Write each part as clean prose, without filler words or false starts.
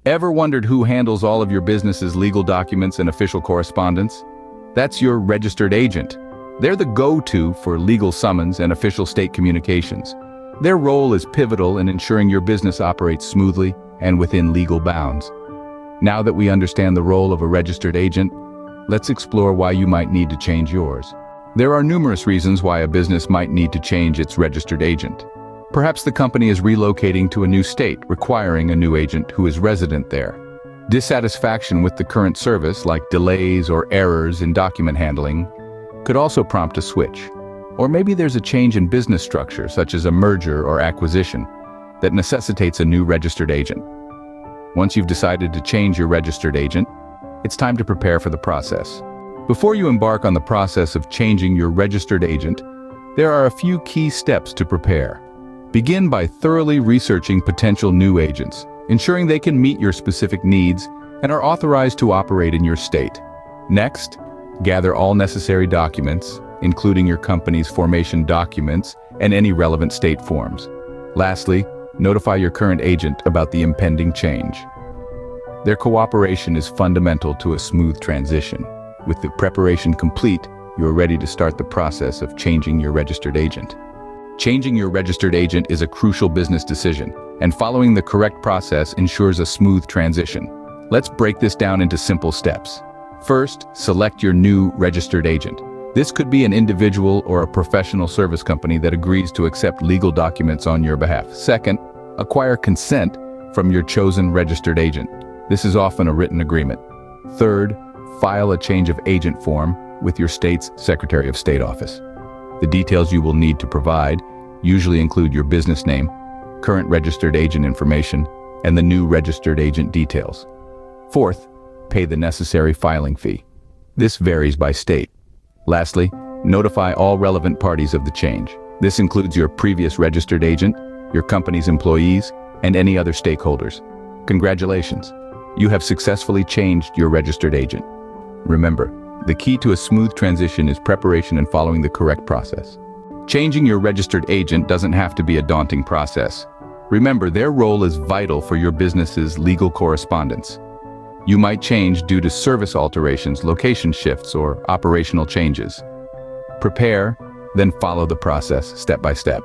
Ever wondered who handles all of your business's legal documents and official correspondence? That's your registered agent. They're the go-to for legal summons and official state communications. Their role is pivotal in ensuring your business operates smoothly and within legal bounds. Now that we understand the role of a registered agent, let's explore why you might need to change yours. There are numerous reasons why a business might need to change its registered agent. Perhaps the company is relocating to a new state, requiring a new agent who is resident there. Dissatisfaction with the current service, like delays or errors in document handling, could also prompt a switch. Or maybe there's a change in business structure, such as a merger or acquisition, that necessitates a new registered agent. Once you've decided to change your registered agent, it's time to prepare for the process. Before you embark on the process of changing your registered agent, there are a few key steps to prepare. Begin by thoroughly researching potential new agents, ensuring they can meet your specific needs and are authorized to operate in your state. Next, gather all necessary documents, including your company's formation documents and any relevant state forms. Lastly, notify your current agent about the impending change. Their cooperation is fundamental to a smooth transition. With the preparation complete, you are ready to start the process of changing your registered agent. Changing your registered agent is a crucial business decision, and following the correct process ensures a smooth transition. Let's break this down into simple steps. First, select your new registered agent. This could be an individual or a professional service company that agrees to accept legal documents on your behalf. Second, acquire consent from your chosen registered agent. This is often a written agreement. Third, file a change of agent form with your state's Secretary of State office. The details you will need to provide usually include your business name, current registered agent information, and the new registered agent details. Fourth, pay the necessary filing fee. This varies by state. Lastly, notify all relevant parties of the change. This includes your previous registered agent, your company's employees, and any other stakeholders. Congratulations! You have successfully changed your registered agent. Remember, the key to a smooth transition is preparation and following the correct process. Changing your registered agent doesn't have to be a daunting process. Remember, their role is vital for your business's legal correspondence. You might change due to service alterations, location shifts, or operational changes. Prepare, then follow the process step by step.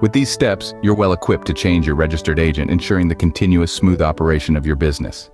With these steps, you're well equipped to change your registered agent, ensuring the continuous smooth operation of your business.